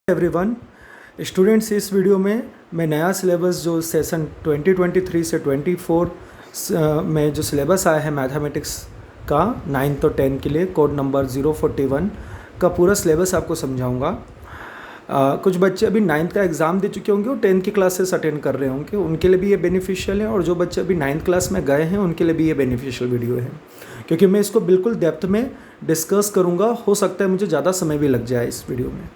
Everyone students, इस video में मैं नया सिलेबस जो सेशन 2023 से 24 में जो सिलेबस आया है मैथमेटिक्स का 9th और 10th के लिए कोड नंबर 041 का पूरा सिलेबस आपको समझाऊंगा। कुछ बच्चे अभी 9th का एग्ज़ाम दे चुके होंगे और 10th की क्लासेस अटेंड कर रहे होंगे, उनके लिए भी ये बेनिफिशियल है। और जो बच्चे अभी 9th क्लास में गए हैं उनके लिए भी ये बेनिफिशियल वीडियो है, क्योंकि मैं इसको बिल्कुल डेप्थ में डिस्कस करूँगा। हो सकता है मुझे ज़्यादा समय भी लग जाए इस वीडियो में।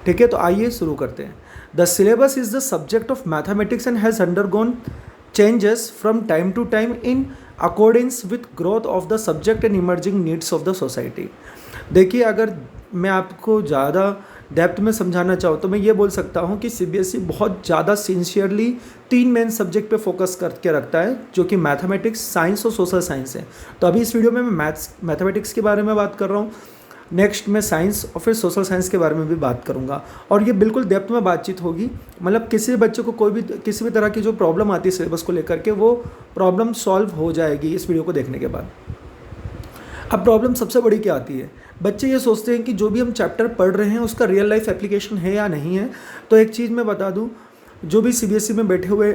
ठीक है, तो आइए शुरू करते हैं। The syllabus is the subject of mathematics and has undergone changes from time to time in accordings with growth of the subject and emerging needs of the society. देखिए, अगर मैं आपको ज़्यादा डेप्थ में समझाना चाहूँ तो मैं ये बोल सकता हूँ कि सीबीएसई बहुत ज़्यादा सिंसियरली 3 मेन सब्जेक्ट पे फोकस करके रखता है, जो कि मैथमेटिक्स, साइंस और सोशल साइंस है। तो अभी इस वीडियो में मैं मैथमेटिक्स के बारे में बात कर रहा हूँ, नेक्स्ट मैं साइंस और फिर सोशल साइंस के बारे में भी बात करूंगा। और ये बिल्कुल डेप्थ में बातचीत होगी, मतलब किसी बच्चे को किसी भी तरह की जो प्रॉब्लम आती है सिलेबस को लेकर के, वो प्रॉब्लम सॉल्व हो जाएगी इस वीडियो को देखने के बाद। अब प्रॉब्लम सबसे बड़ी क्या आती है, बच्चे ये सोचते हैं कि जो भी हम चैप्टर पढ़ रहे हैं उसका रियल लाइफ एप्लीकेशन है या नहीं है। तो एक चीज़ मैं बता दूँ, जो भी सीबीएसई में बैठे हुए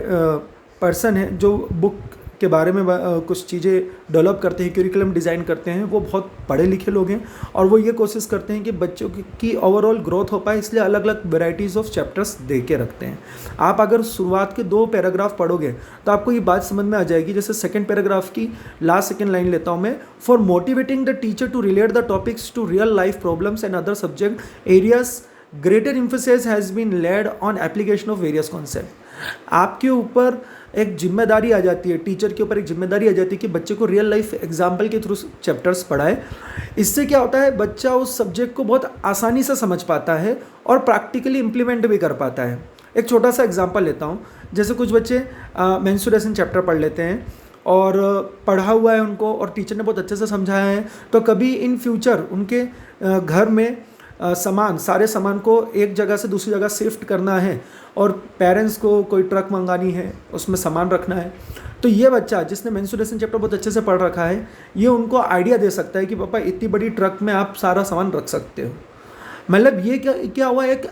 पर्सन हैं जो बुक के बारे में कुछ चीज़ें डेवलप करते हैं, करिकुलम डिज़ाइन करते हैं, वो बहुत पढ़े लिखे लोग हैं और वो ये कोशिश करते हैं कि बच्चों की ओवरऑल ग्रोथ हो पाए, इसलिए अलग अलग वेराइटीज़ ऑफ चैप्टर्स दे के रखते हैं। आप अगर शुरुआत के 2 पैराग्राफ पढ़ोगे तो आपको ये बात समझ में आ जाएगी। जैसे सेकंड पैराग्राफ की लास्ट सेकंड लाइन लेता हूँ मैं, for motivating the teacher to relate the topics to real life problems and other subject areas, greater emphasis has been laid on application of various concept. आपके ऊपर एक जिम्मेदारी आ जाती है, टीचर के ऊपर एक जिम्मेदारी आ जाती है कि बच्चे को रियल लाइफ एग्जाम्पल के थ्रू चैप्टर्स पढ़ाए। इससे क्या होता है, बच्चा उस सब्जेक्ट को बहुत आसानी से समझ पाता है और प्रैक्टिकली इम्प्लीमेंट भी कर पाता है। एक छोटा सा एग्जाम्पल लेता हूँ, जैसे कुछ बच्चे मेंस्ट्रुएशन चैप्टर पढ़ लेते हैं और पढ़ा हुआ है उनको और टीचर ने बहुत अच्छे से समझाया है, तो कभी इन फ्यूचर उनके घर में सारे सामान को एक जगह से दूसरी जगह शिफ्ट करना है और पेरेंट्स को कोई ट्रक मंगानी है, उसमें सामान रखना है, तो ये बच्चा जिसने मेंस्ट्रुएशन चैप्टर बहुत अच्छे से पढ़ रखा है, ये उनको आइडिया दे सकता है कि पापा इतनी बड़ी ट्रक में आप सारा सामान रख सकते हो। मतलब ये क्या हुआ, एक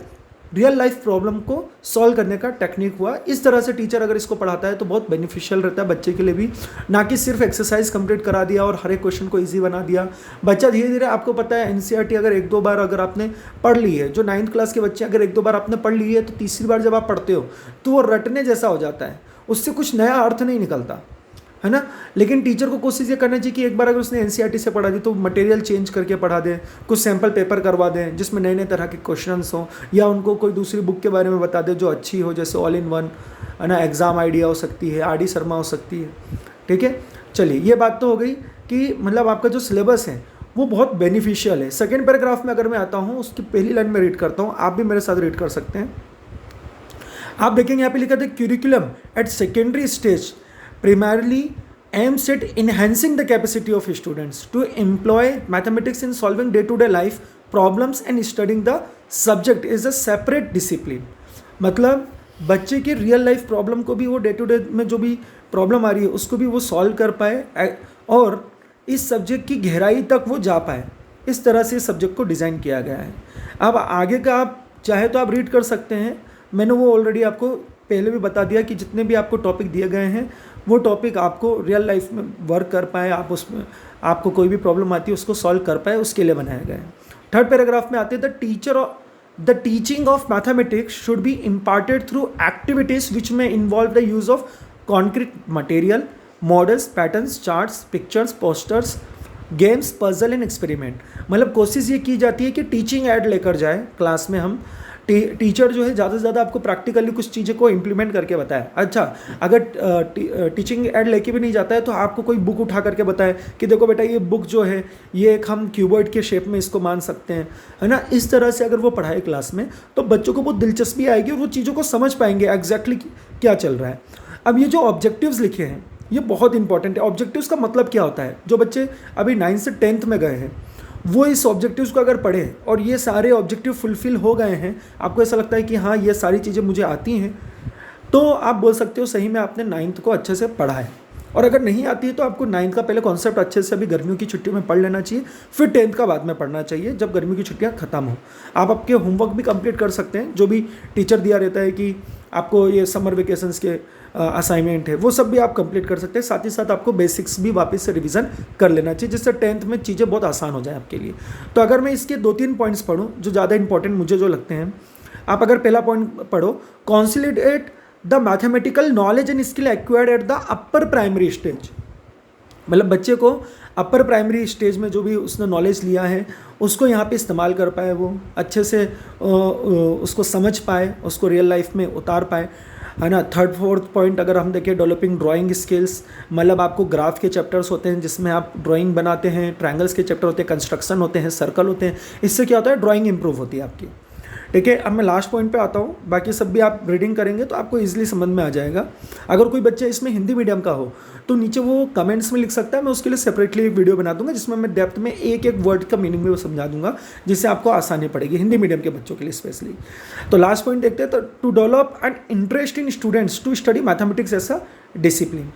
रियल लाइफ प्रॉब्लम को सॉल्व करने का टेक्निक हुआ। इस तरह से टीचर अगर इसको पढ़ाता है तो बहुत बेनिफिशियल रहता है बच्चे के लिए भी, ना कि सिर्फ एक्सरसाइज कंप्लीट करा दिया और हर एक क्वेश्चन को इजी बना दिया। बच्चा धीरे धीरे, आपको पता है एनसीईआरटी अगर 1-2 बार अगर आपने पढ़ ली है, जो 9th क्लास के बच्चे अगर 1-2 बार आपने पढ़ ली है, तो तीसरी बार जब आप पढ़ते हो तो वो रटने जैसा हो जाता है, उससे कुछ नया अर्थ नहीं निकलता है ना। लेकिन टीचर को कोशिश ये करना चाहिए कि एक बार अगर उसने एनसीईआरटी से पढ़ा दी तो मटेरियल चेंज करके पढ़ा दें, कुछ सैम्पल पेपर करवा दें जिसमें नए नए तरह के क्वेश्चंस हों, या उनको कोई दूसरी बुक के बारे में बता दें जो अच्छी हो, जैसे ऑल इन वन है ना, एग्ज़ाम आइडिया हो सकती है, आर डी शर्मा हो सकती है। ठीक है, चलिए ये बात तो हो गई कि मतलब आपका जो सिलेबस है वो बहुत बेनिफिशियल है। सेकेंड पैराग्राफ में अगर मैं आता हूँ, उसकी पहली लाइन में रीड करता हूँ, आप भी मेरे साथ रीड कर सकते हैं। आप देखेंगे यहाँ पे लिखा था, curriculum at secondary stage primarily aims at enhancing the capacity of students to employ mathematics in solving day-to-day life problems and studying the subject is a separate discipline। मतलब बच्चे की रियल लाइफ प्रॉब्लम को भी वो day to day में जो भी problem आ रही है उसको भी वो सॉल्व कर पाए और इस सब्जेक्ट की गहराई तक वो जा पाए। इस तरह से सब्जेक्ट को डिज़ाइन किया गया है। अब आगे का आप चाहे तो आप रीड कर सकते हैं, मैंने वो ऑलरेडी आपको पहले भी बता दिया कि जितने भी आपको टॉपिक दिए गए हैं वो टॉपिक आपको रियल लाइफ में वर्क कर पाए, आप उसमें आपको कोई भी प्रॉब्लम आती है उसको सॉल्व कर पाए, उसके लिए बनाया गया है। थर्ड पैराग्राफ में आते हैं, the teaching of mathematics should be imparted through activities which में involve the use of concrete material, models, patterns, charts, pictures, posters, games, puzzle and experiment. मतलब कोशिश ये की जाती है कि टीचिंग ऐड लेकर जाए क्लास में, हम टीचर जो है ज़्यादा से ज़्यादा आपको प्रैक्टिकली कुछ चीज़ें को इम्प्लीमेंट करके बताए। अच्छा, अगर टीचिंग ऐड लेके भी नहीं जाता है तो आपको कोई बुक उठा करके बताए कि देखो बेटा ये बुक जो है ये एक हम क्यूबॉइड के शेप में इसको मान सकते हैं, है ना। इस तरह से अगर वो पढ़ाए क्लास में तो बच्चों को बहुत दिलचस्पी आएगी और वो चीज़ों को समझ पाएंगे एग्जैक्टली क्या चल रहा है। अब ये जो ऑब्जेक्टिव्स लिखे हैं ये बहुत इंपॉर्टेंट है। ऑब्जेक्टिव्स का मतलब क्या होता है, जो बच्चे अभी 9th से 10th में गए हैं वो इस ऑब्जेक्टिव्स को अगर पढ़े और ये सारे ऑब्जेक्टिव फुलफिल हो गए हैं, आपको ऐसा लगता है कि हाँ ये सारी चीज़ें मुझे आती हैं, तो आप बोल सकते हो सही में आपने 9th को अच्छे से पढ़ा है। और अगर नहीं आती है तो आपको 9th का पहले कॉन्सेप्ट अच्छे से अभी गर्मियों की छुट्टियों में पढ़ लेना चाहिए, फिर 10th का बाद में पढ़ना चाहिए जब गर्मियों की छुट्टियां खत्म हो। आप आपके होमवर्क भी कंप्लीट कर सकते हैं, जो भी टीचर दिया रहता है कि आपको ये समर वेकेशंस के असाइनमेंट है वो सब भी आप कंप्लीट कर सकते हैं। साथ ही साथ आपको बेसिक्स भी वापस से रिवीजन कर लेना चाहिए, जिससे 10th में चीज़ें बहुत आसान हो जाए आपके लिए। तो अगर मैं इसके 2-3 पॉइंट्स पढ़ूँ जो ज़्यादा इंपॉर्टेंट मुझे जो लगते हैं, आप अगर पहला पॉइंट पढ़ो, consolidate the mathematical knowledge and skill acquired at the upper primary stage. मतलब बच्चे को अपर प्राइमरी स्टेज में जो भी उसने नॉलेज लिया है उसको यहाँ पे इस्तेमाल कर पाए, वो अच्छे से उसको समझ पाए, उसको रियल लाइफ में उतार पाए, है ना। 3rd-4th पॉइंट अगर हम देखें, डेवलपिंग ड्राइंग स्किल्स, मतलब आपको ग्राफ के चैप्टर्स होते हैं जिसमें आप ड्राइंग बनाते हैं, ट्रायंगल्स के चैप्टर होते हैं, कंस्ट्रक्शन होते हैं, सर्कल होते हैं। इससे क्या होता है, ड्राइंग इंप्रूव होती है आपकी। ठीक है, अब मैं लास्ट पॉइंट पे आता हूँ, बाकी सब भी आप रीडिंग करेंगे तो आपको इजीली समझ में आ जाएगा। अगर कोई बच्चा इसमें हिंदी मीडियम का हो तो नीचे वो कमेंट्स में लिख सकता है, मैं उसके लिए सेपरेटली एक वीडियो बना दूंगा जिसमें मैं डेप्थ में एक एक वर्ड का मीनिंग भी वो समझा दूंगा, जिससे आपको आसानी पड़ेगी हिंदी मीडियम के बच्चों के लिए स्पेशली। तो लास्ट पॉइंट देखते हैं, तो to develop an interest in students to study mathematics as a discipline.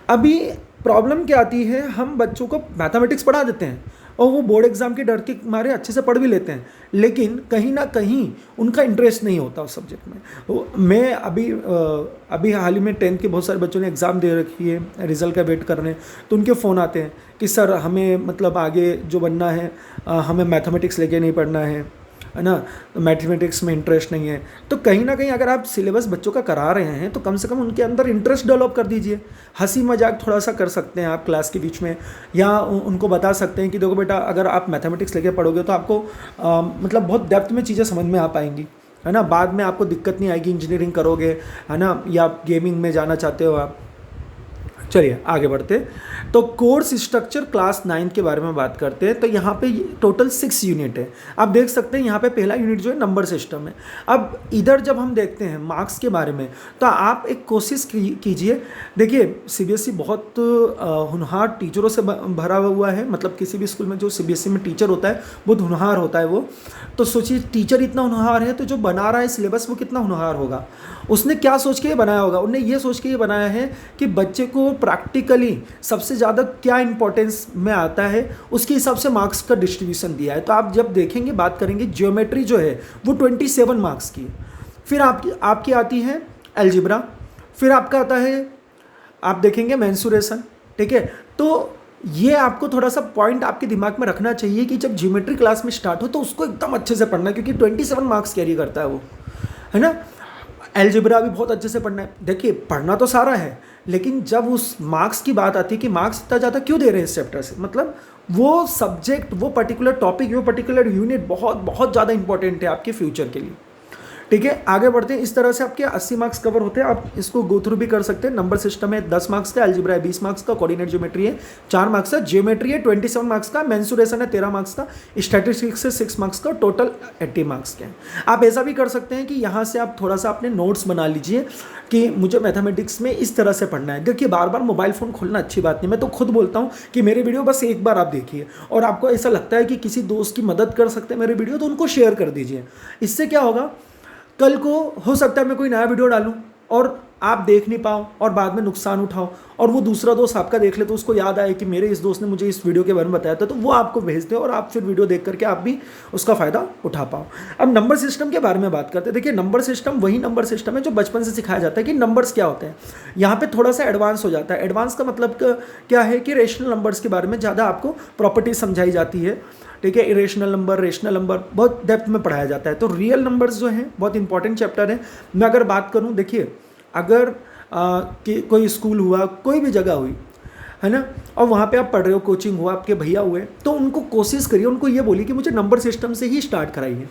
अभी प्रॉब्लम क्या आती है, हम बच्चों को मैथमेटिक्स पढ़ा देते हैं और वो बोर्ड एग्जाम के डर के मारे अच्छे से पढ़ भी लेते हैं, लेकिन कहीं ना कहीं उनका इंटरेस्ट नहीं होता उस सब्जेक्ट में। मैं अभी हाल ही में 10th के बहुत सारे बच्चों ने एग्ज़ाम दे रखी है, रिज़ल्ट का वेट कर रहे हैं, तो उनके फ़ोन आते हैं कि सर हमें मतलब आगे जो बनना है हमें मैथमेटिक्स लेके नहीं पढ़ना है ना, तो मैथमेटिक्स में इंटरेस्ट नहीं है। तो कहीं ना कहीं अगर आप सिलेबस बच्चों का करा रहे हैं तो कम से कम उनके अंदर इंटरेस्ट डेवलप कर दीजिए। हंसी मजाक थोड़ा सा कर सकते हैं आप क्लास के बीच में, या उनको बता सकते हैं कि देखो बेटा अगर आप मैथमेटिक्स लेके पढ़ोगे तो आपको मतलब बहुत डेप्थ में चीज़ें समझ में आ पाएंगी, है ना। बाद में आपको दिक्कत नहीं आएगी, इंजीनियरिंग करोगे, है ना, या गेमिंग में जाना चाहते हो आप। चलिए आगे बढ़ते, तो कोर्स स्ट्रक्चर क्लास 9 के बारे में बात करते हैं। तो यहाँ पे टोटल 6 यूनिट है, आप देख सकते हैं यहाँ पे पहला यूनिट जो है नंबर सिस्टम है। अब इधर जब हम देखते हैं मार्क्स के बारे में, तो आप एक कोशिश कीजिए, देखिए सीबीएसई बहुत होनहार टीचरों से भरा हुआ है, मतलब किसी भी स्कूल में जो सीबीएसई में टीचर होता है बहुत होनहार होता है वो। तो सोचिए टीचर इतना होनहार है तो जो बना रहा है सिलेबस वो कितना होनहार होगा। उसने क्या सोच के ये बनाया होगा, उन्हें ये सोच के ये बनाया है कि बच्चे को प्रैक्टिकली सबसे ज़्यादा क्या इंपॉर्टेंस में आता है उसके हिसाब से मार्क्स का डिस्ट्रीब्यूशन दिया है। तो आप जब देखेंगे, बात करेंगे, ज्योमेट्री जो है वो 27 मार्क्स की है, फिर आपकी आती है अलजेब्रा, फिर आपका आता है, आप देखेंगे मेंसुरेशन। ठीक है, तो ये आपको थोड़ा सा पॉइंट आपके दिमाग में रखना चाहिए कि जब ज्योमेट्री क्लास में स्टार्ट हो तो उसको एकदम अच्छे से पढ़ना है, क्योंकि 27 मार्क्स कैरी करता है वो, है ना। अलजेब्रा भी बहुत अच्छे से पढ़ना है। देखिए पढ़ना तो सारा है, लेकिन जब उस मार्क्स की बात आती है कि मार्क्स इतना ज़्यादा क्यों दे रहे हैं इस चैप्टर से, मतलब वो सब्जेक्ट, वो पर्टिकुलर टॉपिक, वो पर्टिकुलर यूनिट बहुत बहुत ज़्यादा इंपॉर्टेंट है आपके फ्यूचर के लिए। ठीक है, आगे बढ़ते हैं। इस तरह से आपके 80 मार्क्स कवर होते हैं, आप इसको गो थ्रू भी कर सकते हैं। नंबर सिस्टम है 10 मार्क्स का, अलजेब्रा है 20 मार्क्स का, कोऑर्डिनेट ज्योमेट्री है 4 मार्क्स का, ज्योमेट्री है 27 मार्क्स का, मेंसुरेशन है 13 मार्क्स का, स्टैटिस्टिक्स है 6 मार्क्स का, टोटल 80 मार्क्स के हैं। आप ऐसा भी कर सकते हैं कि यहाँ से आप थोड़ा सा अपने नोट्स बना लीजिए कि मुझे मैथमेटिक्स में इस तरह से पढ़ना है। देखिए बार बार मोबाइल फ़ोन खोलना अच्छी बात नहीं, मैं तो खुद बोलता हूँ कि मेरे वीडियो बस एक बार आप देखिए, और आपको ऐसा लगता है कि किसी दोस्त की मदद कर सकते हैं मेरे वीडियो, तो उनको शेयर कर दीजिए। इससे क्या होगा, कल को हो सकता है मैं कोई नया वीडियो डालूं और आप देख नहीं पाओ और बाद में नुकसान उठाओ, और वो दूसरा दोस्त आपका देख ले तो उसको याद आए कि मेरे इस दोस्त ने मुझे इस वीडियो के बारे में बताया था, तो वो आपको भेज दे और आप फिर वीडियो देख करके आप भी उसका फ़ायदा उठा पाओ। अब नंबर सिस्टम के बारे में बात करते हैं। देखिए नंबर सिस्टम वही नंबर सिस्टम है जो बचपन से सिखाया जाता है कि नंबर्स क्या होते हैं। यहाँ पे थोड़ा सा एडवांस हो जाता है। एडवांस का मतलब क्या है कि रेशनल नंबर्स के बारे में ज़्यादा आपको प्रॉपर्टी समझाई जाती है। ठीक है, इरेशनल नंबर, रेशनल नंबर बहुत डेप्थ में पढ़ाया जाता है। तो रियल नंबर्स जो हैं बहुत इंपॉर्टेंट चैप्टर है। मैं अगर बात करूं, देखिए अगर कि कोई स्कूल हुआ, कोई भी जगह हुई, है ना, और वहाँ पे आप पढ़ रहे हो, कोचिंग हुआ, आपके भैया हुए, तो उनको कोशिश करिए, उनको ये बोलिए कि मुझे नंबर सिस्टम से ही स्टार्ट कराइए।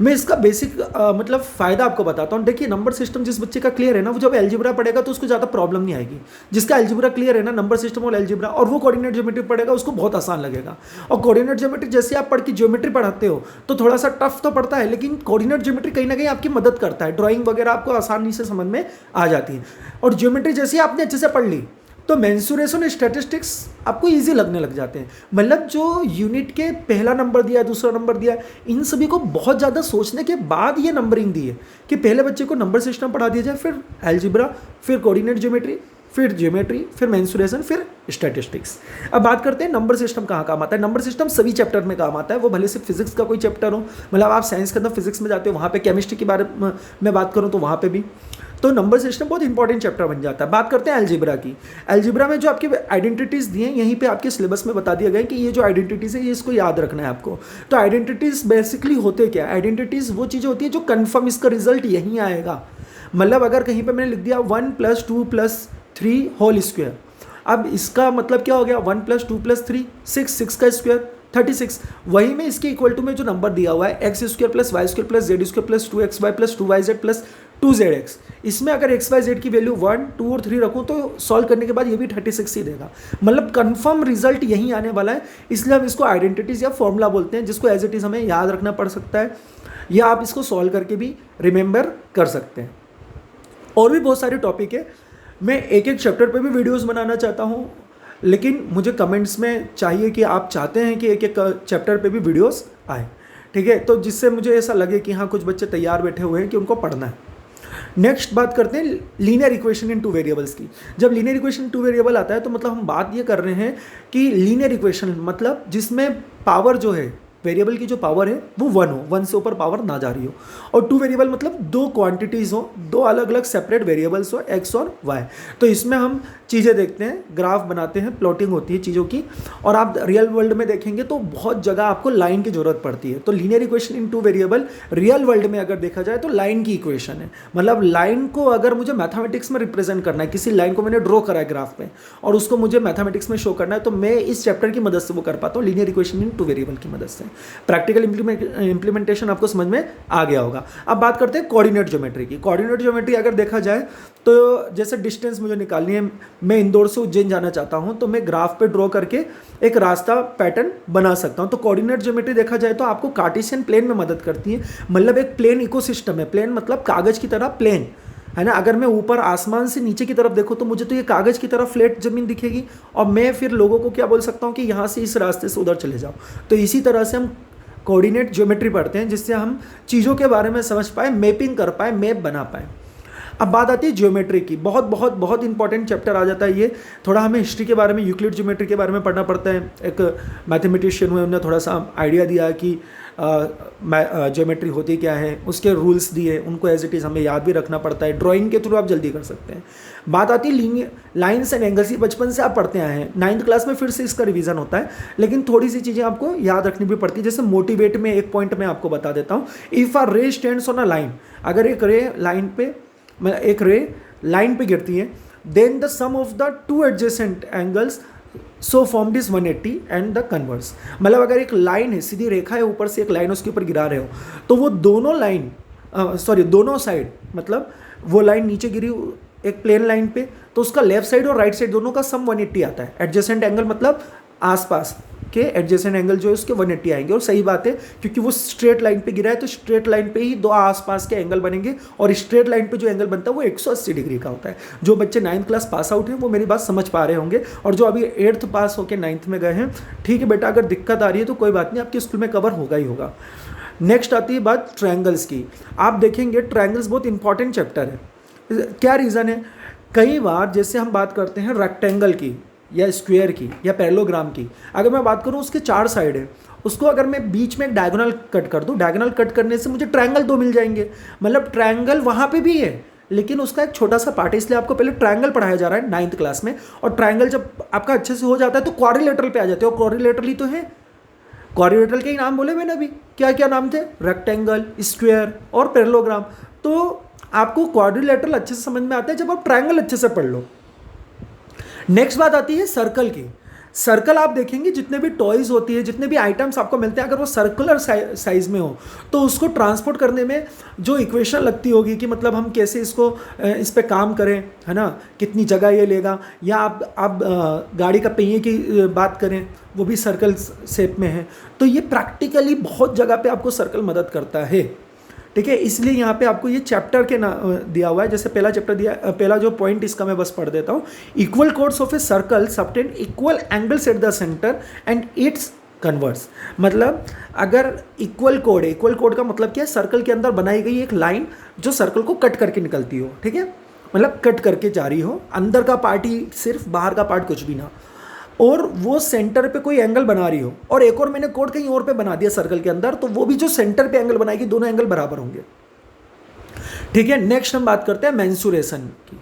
मैं इसका बेसिक मतलब फ़ायदा आपको बताता हूँ। देखिए नंबर सिस्टम जिस बच्चे का क्लियर है ना, वो जब अलजेब्रा पढ़ेगा तो उसको ज़्यादा प्रॉब्लम नहीं आएगी। जिसका अलजेब्रा क्लियर है ना, नंबर सिस्टम और अलजेब्रा, और वो कोऑर्डिनेट ज्योमेट्री पढ़ेगा, उसको बहुत आसान लगेगा। और कोऑर्डिनेट ज्योमेट्री जैसे आप पढ़ के ज्योमेट्री पढ़ाते हो तो थोड़ा सा टफ तो पड़ता है, लेकिन कोऑर्डिनेट ज्योमेट्री कहीं ना कहीं आपकी मदद करता है। ड्राइंग वगैरह आपको आसानी से समझ में आ जाती है। और ज्योमेट्री जैसे आपने अच्छे से पढ़ ली तो मेंसुरेशन और स्टैटिस्टिक्स आपको इजी लगने लग जाते हैं। मतलब जो यूनिट के पहला नंबर दिया है, दूसरा नंबर दिया है, इन सभी को बहुत ज़्यादा सोचने के बाद ये नंबरिंग दी है कि पहले बच्चे को नंबर सिस्टम पढ़ा दिया जाए, फिर अलजेब्रा, फिर कोऑर्डिनेट ज्योमेट्री, फिर ज्योमेट्री, फिर मेंसुरेशन, फिर स्टैटिस्टिक्स। अब बात करते हैं नंबर सिस्टम कहाँ काम आता है। नंबर सिस्टम सभी चैप्टर में काम आता है, वो भले से फिजिक्स का कोई चैप्टर हो, मतलब आप साइंस के अंदर फिजिक्स में जाते हो वहाँ पे, केमिस्ट्री के बारे में बात करूँ तो वहाँ पे भी, तो नंबर सिस्टम बहुत इंपॉर्टेंट चैप्टर बन जाता है। बात करते हैं अलजेब्रा की। अलजेब्रा में जो आपके आइडेंटिटीज़ दिए हैं यहीं पे आपके सिलेबस में बता दिया गया है कि ये जो आइडेंटिटीज़ है ये इसको याद रखना है आपको। तो आइडेंटिटीज़ बेसिकली होते क्या है? आइडेंटिटीज़ वो चीज़ें होती है जो कन्फर्म इसका रिजल्ट यहीं आएगा। मतलब अगर कहीं पर मैंने लिख दिया 1 + 2 + 3 होल स्क्वायर, अब इसका मतलब क्या हो गया? 1 + 2 + 3 6, 6 का स्क्वायर 36। वही में इसके इक्वल टू में जो नंबर दिया हुआ है x² + y² + z² + 2xy + 2yz + 2zx, इसमें अगर x y z की वैल्यू 1, 2 और 3 रखूँ तो सॉल्व करने के बाद ये भी 36 ही देगा। मतलब कंफर्म रिजल्ट यहीं आने वाला है, इसलिए हम इसको आइडेंटिटीज या फॉर्मूला बोलते हैं, जिसको एज इट इज़ हमें याद रखना पड़ सकता है, या आप इसको सॉल्व करके भी रिमेंबर कर सकते हैं। और भी बहुत सारे टॉपिक है, मैं एक एक चैप्टर पे भी वीडियोस बनाना चाहता हूँ, लेकिन मुझे कमेंट्स में चाहिए कि आप चाहते हैं कि एक एक चैप्टर पे भी वीडियोस आए, ठीक है, तो जिससे मुझे ऐसा लगे कि हाँ कुछ बच्चे तैयार बैठे हुए हैं कि उनको पढ़ना है। नेक्स्ट बात करते हैं लीनियर इक्वेशन इन 2 वेरिएबल्स की। जब लीनियर इक्वेशन इन 2 वेरिएबल आता है तो मतलब हम बात ये कर रहे हैं कि लीनियर इक्वेशन मतलब जिसमें पावर जो है, वेरिएबल की जो पावर है वो 1 हो, 1 से ऊपर पावर ना जा रही हो, और 2 वेरिएबल मतलब 2 क्वांटिटीज़ हो, 2 अलग अलग सेपरेट वेरिएबल्स हो, x और y। तो इसमें हम चीज़ें देखते हैं, ग्राफ बनाते हैं, प्लॉटिंग होती है चीज़ों की, और आप रियल वर्ल्ड में देखेंगे तो बहुत जगह आपको लाइन की ज़रूरत पड़ती है। तो linear equation in 2 variable real world में अगर देखा जाए तो लाइन की इक्वेशन है। मतलब लाइन को अगर मुझे मैथमेटिक्स में रिप्रेजेंट करना है, किसी लाइन को मैंने ड्रॉ करा है ग्राफ पे और उसको मुझे मैथमेटिक्स में शो करना है, तो मैं इस चैप्टर की मदद से वो कर पाता हूँ, लीनियर इक्वेशन इन 2 वेरिएबल की मदद से। प्रैक्टिकल इंप्लीमेंटेशन आपको समझ में आ गया होगा। अब बात करते हैं कोऑर्डिनेट ज्योमेट्री की। कोऑर्डिनेट ज्योमेट्री अगर देखा जाए तो जैसे डिस्टेंस मुझे निकालनी है, मैं इंदौर से उज्जैन जाना चाहता हूं, तो मैं ग्राफ पे ड्रॉ करके एक रास्ता पैटर्न बना सकता हूं। तो कोऑर्डिनेट ज्योमेट्री देखा जाए तो आपको कार्टेशियन प्लेन में मदद करती है। मतलब एक प्लेन इकोसिस्टम है, प्लेन मतलब कागज की तरह प्लेन है ना। अगर मैं ऊपर आसमान से नीचे की तरफ देखूं तो मुझे तो ये कागज की तरह फ्लैट जमीन दिखेगी, और मैं फिर लोगों को क्या बोल सकता हूँ कि यहाँ से इस रास्ते से उधर चले जाओ। तो इसी तरह से हम कोऑर्डिनेट ज्योमेट्री पढ़ते हैं, जिससे हम चीज़ों के बारे में समझ पाए, मैपिंग कर पाए, मैप बना पाए। अब बात आती है ज्योमेट्री की। बहुत बहुत बहुत इंपॉर्टेंट चैप्टर आ जाता है ये। थोड़ा हमें हिस्ट्री के बारे में, यूक्लिड ज्योमेट्री के बारे में पढ़ना पड़ता है। एक मैथमेटिशियन हुए, उन्होंने थोड़ा सा आइडिया दिया कि ज्योमेट्री होती क्या है, उसके रूल्स दिए, उनको एज इट इज़ हमें याद भी रखना पड़ता है। ड्राइंग के थ्रू आप जल्दी कर सकते हैं। बात आती है लीनियर लाइन्स एंड एंगल्स की। बचपन से आप पढ़ते आए हैं, 9th क्लास में फिर से इसका रिवीजन होता है, लेकिन थोड़ी सी चीज़ें आपको याद रखनी भी पड़ती है। जैसे मोटिवेट में एक पॉइंट मैं आपको बता देता हूँ। इफ़ अ रे स्टैंड्स ऑन अ लाइन, अगर एक रे लाइन पे गिरती है, then the sum of the 2 adjacent angles so formed is 180 and the converse. मतलब अगर एक लाइन है, सीधी रेखा है, ऊपर से एक लाइन उसके ऊपर गिरा रहे हो, तो वो दोनों साइड, मतलब वो लाइन नीचे गिरी एक प्लेन लाइन पे, तो उसका लेफ्ट साइड और राइट साइड दोनों का सम 180 आता है। एडजेसेंट एंगल मतलब आसपास के एडजेसेंट एंगल जो है उसके 180 आएंगे। और सही बात है, क्योंकि वो स्ट्रेट लाइन पे गिरा है, तो स्ट्रेट लाइन पे ही 2 आसपास के एंगल बनेंगे, और स्ट्रेट लाइन पे जो एंगल बनता है वो 180 डिग्री का होता है। जो बच्चे 9th क्लास पास आउट हैं वो मेरी बात समझ पा रहे होंगे, और जो अभी 8th पास होकर 9th में गए हैं, ठीक है बेटा, अगर दिक्कत आ रही है तो कोई बात नहीं, आपके स्कूल में कवर होगा ही होगा। नेक्स्ट आती है बात ट्रायंगल्स की। आप देखेंगे ट्रायंगल्स बहुत इंपॉर्टेंट चैप्टर है। क्या रीज़न है? कई बार जैसे हम बात करते हैं रेक्टेंगल की या स्क्वायर की या पैरेललोग्राम की, अगर मैं बात करूं उसके 4 साइड है, उसको अगर मैं बीच में एक डायगोनल कट कर दूं, डायगोनल कट करने से मुझे ट्रायंगल 2 मिल जाएंगे। मतलब ट्रायंगल वहाँ पे भी है, लेकिन उसका एक छोटा सा पार्ट है, इसलिए आपको पहले ट्रायंगल पढ़ाया जा रहा है 9th क्लास में। और ट्रायंगल जब आपका अच्छे से हो जाता है तो क्वाड्रिलेटरल पे आ जाते हो। क्वाड्रिलेटरल ही तो है, क्वाड्रिलेटरल के ही नाम बोले मैंने अभी, क्या क्या नाम थे? रेक्टेंगल, स्क्वायर और पैरेललोग्राम। तो आपको क्वाड्रिलेटरल अच्छे से समझ में आता है जब आप ट्रायंगल अच्छे से पढ़ लो। नेक्स्ट बात आती है सर्कल की। सर्कल आप देखेंगे जितने भी टॉयज होती है, जितने भी आइटम्स आपको मिलते हैं, अगर वो सर्कुलर साइज में हो तो उसको ट्रांसपोर्ट करने में जो इक्वेशन लगती होगी कि मतलब हम कैसे इसको इस पे काम करें, है ना, कितनी जगह ये लेगा, या आप गाड़ी का पहिए की बात करें, वो भी सर्कल शेप में है। तो ये प्रैक्टिकली बहुत जगह पे आपको सर्कल मदद करता है, ठीक है। इसलिए यहाँ पे आपको ये चैप्टर के दिया हुआ है। जैसे पहला चैप्टर दिया, पहला जो पॉइंट इसका मैं बस पढ़ देता हूँ। Equal codes of a circle subtend equal angles at the centre and it's converse. मतलब अगर इक्वल कोड है, इक्वल कोड का मतलब क्या है? सर्कल के अंदर बनाई गई एक लाइन जो सर्कल को कट करके निकलती हो, ठीक है। मतलब कट करके जा रही हो, अंदर का पार्ट ही सिर्फ, बाहर का पार्ट कुछ भी ना, और वो सेंटर पे कोई एंगल बना रही हो, और एक और मैंने कोड कहीं और पे बना दिया सर्कल के अंदर, तो वो भी जो सेंटर पे एंगल बनाएगी दोनों एंगल बराबर होंगे। ठीक है, नेक्स्ट हम बात करते हैं मेंसुरेशन की।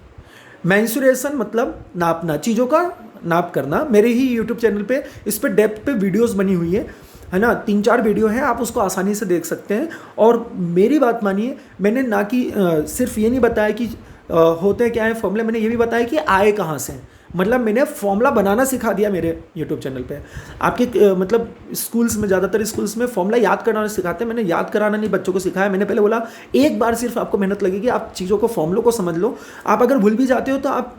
मेंसुरेशन मतलब नापना, चीज़ों का नाप करना। मेरे ही यूट्यूब चैनल पे इस पे डेप्थ पे वीडियोस बनी हुई है ना, 3-4 वीडियो हैं, आप उसको आसानी से देख सकते हैं। और मेरी बात मानिए, मैंने ना कि सिर्फ ये नहीं बताया कि होते क्या है फॉर्मूले, मैंने ये भी बताया कि आए कहाँ से। मतलब मैंने फॉर्मूला बनाना सिखा दिया मेरे यूट्यूब चैनल पे। आपके मतलब स्कूल्स में, ज़्यादातर स्कूल्स में फॉर्मूला याद कराना सिखाते हैं, मैंने याद कराना नहीं बच्चों को सिखाया। मैंने पहले बोला एक बार सिर्फ आपको मेहनत लगेगी, आप चीज़ों को, फॉर्मूलों को समझ लो। आप अगर भूल भी जाते हो तो आप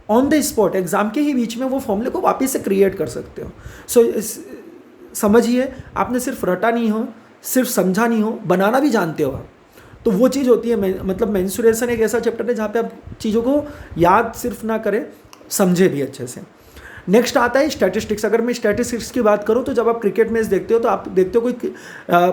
ऑन द स्पॉट एग्जाम के ही बीच में वो फॉर्मूले को वापस से क्रिएट कर सकते हो। समझिए, आपने सिर्फ रटा नहीं हो, सिर्फ समझा नहीं हो, बनाना भी जानते हो आप, तो वो चीज़ होती है। मतलब मेंसुरेशन एक ऐसा चैप्टर है जहाँ पे आप चीज़ों को याद सिर्फ ना करें, समझे भी अच्छे से। नेक्स्ट आता है स्टैटिस्टिक्स। अगर मैं स्टैटिस्टिक्स की बात करूँ तो जब आप क्रिकेट मैच देखते हो तो आप देखते हो कोई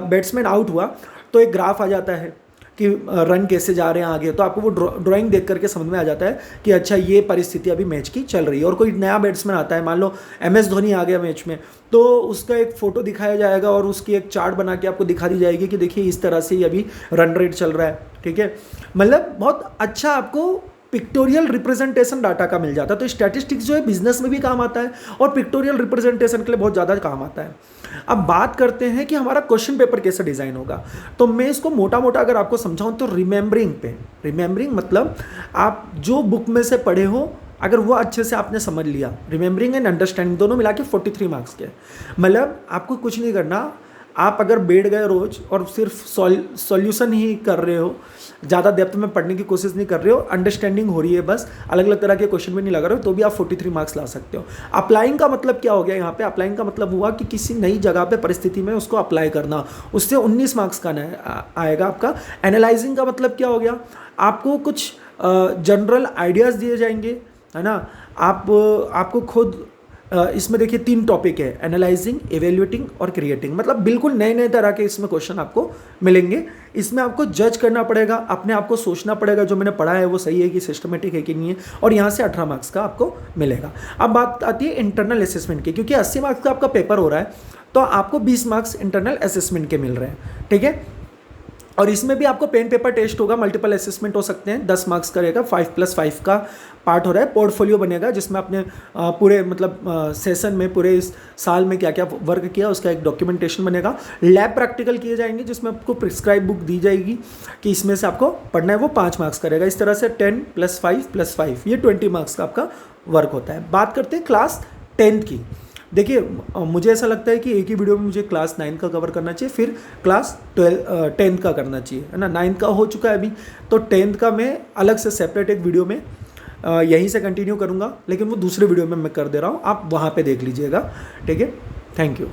बैट्समैन आउट हुआ तो एक ग्राफ आ जाता है कि रन कैसे जा रहे हैं आगे, तो आपको वो ड्राइंग देख करके समझ में आ जाता है कि अच्छा ये परिस्थिति अभी मैच की चल रही है। और कोई नया बैट्समैन आता है, मान लो MS धोनी आ गया मैच में, तो उसका एक फ़ोटो दिखाया जाएगा और उसकी एक चार्ट बना के आपको दिखा दी जाएगी कि देखिए इस तरह से ये अभी रन रेट चल रहा है। ठीक है, मतलब बहुत अच्छा आपको पिक्टोरियल रिप्रेजेंटेशन डाटा का मिल जाता है। तो स्टैटिस्टिक्स जो है बिजनेस में भी काम आता है और पिक्टोरियल रिप्रेजेंटेशन के लिए बहुत ज़्यादा काम आता है। अब बात करते हैं कि हमारा क्वेश्चन पेपर कैसे डिज़ाइन होगा। तो मैं इसको मोटा मोटा अगर आपको समझाऊं तो रिमेंबरिंग पे, रिमेंबरिंग मतलब आप जो बुक में से पढ़े हो अगर वो अच्छे से आपने समझ लिया, रिमेंबरिंग एंड अंडरस्टैंडिंग दोनों मिला के 43 मार्क्स के। मतलब आपको कुछ नहीं करना, आप अगर बैठ गए रोज और सिर्फ सॉल्यूशन ही कर रहे हो, ज़्यादा डेप्थ में पढ़ने की कोशिश नहीं कर रहे हो, अंडरस्टैंडिंग हो रही है बस, अलग अलग तरह के क्वेश्चन में नहीं लगा रहे हो, तो भी आप 43 मार्क्स ला सकते हो। अप्लाइंग का मतलब क्या हो गया यहाँ पे? अप्लाइंग का मतलब हुआ कि किसी नई जगह पे परिस्थिति में उसको अप्लाई करना, उससे 19 मार्क्स का आएगा आपका। एनालाइजिंग का मतलब क्या हो गया? आपको कुछ जनरल आइडियाज़ दिए जाएंगे, है ना। आपको खुद इसमें देखिए 3 टॉपिक है, एनालाइजिंग, एवेल्युएटिंग और क्रिएटिंग। मतलब बिल्कुल नए नए तरह के इसमें क्वेश्चन आपको मिलेंगे। इसमें आपको जज करना पड़ेगा, अपने आप को सोचना पड़ेगा जो मैंने पढ़ा है वो सही है कि सिस्टमेटिक है कि नहीं है, और यहाँ से 18 मार्क्स का आपको मिलेगा। अब बात आती है इंटरनल असेसमेंट की, क्योंकि 80 मार्क्स का आपका पेपर हो रहा है तो आपको 20 मार्क्स इंटरनल असेसमेंट के मिल रहे हैं। ठीक है, और इसमें भी आपको पेन पेपर टेस्ट होगा, मल्टीपल असेसमेंट हो सकते हैं, 10 मार्क्स का रहेगा, 5+5 का पार्ट हो रहा है। पोर्टफोलियो बनेगा जिसमें आपने पूरे मतलब सेशन में, पूरे इस साल में क्या क्या वर्क किया उसका एक डॉक्यूमेंटेशन बनेगा। लैब प्रैक्टिकल किए जाएंगे जिसमें आपको प्रिस्क्राइब बुक दी जाएगी कि इसमें से आपको पढ़ना है, वो 5 मार्क्स का रहेगा। इस तरह से 10+5+5 ये 20 मार्क्स का आपका वर्क होता है। बात करते हैं क्लास 10th की। देखिए मुझे ऐसा लगता है कि एक ही वीडियो में मुझे क्लास 9 का कवर करना चाहिए, फिर क्लास 10th का करना चाहिए, है ना। 9th का हो चुका है अभी, तो 10th का मैं अलग से सेपरेट एक वीडियो में यहीं से कंटिन्यू करूँगा, लेकिन वो दूसरे वीडियो में मैं कर दे रहा हूँ, आप वहाँ पे देख लीजिएगा। ठीक है, थैंक यू।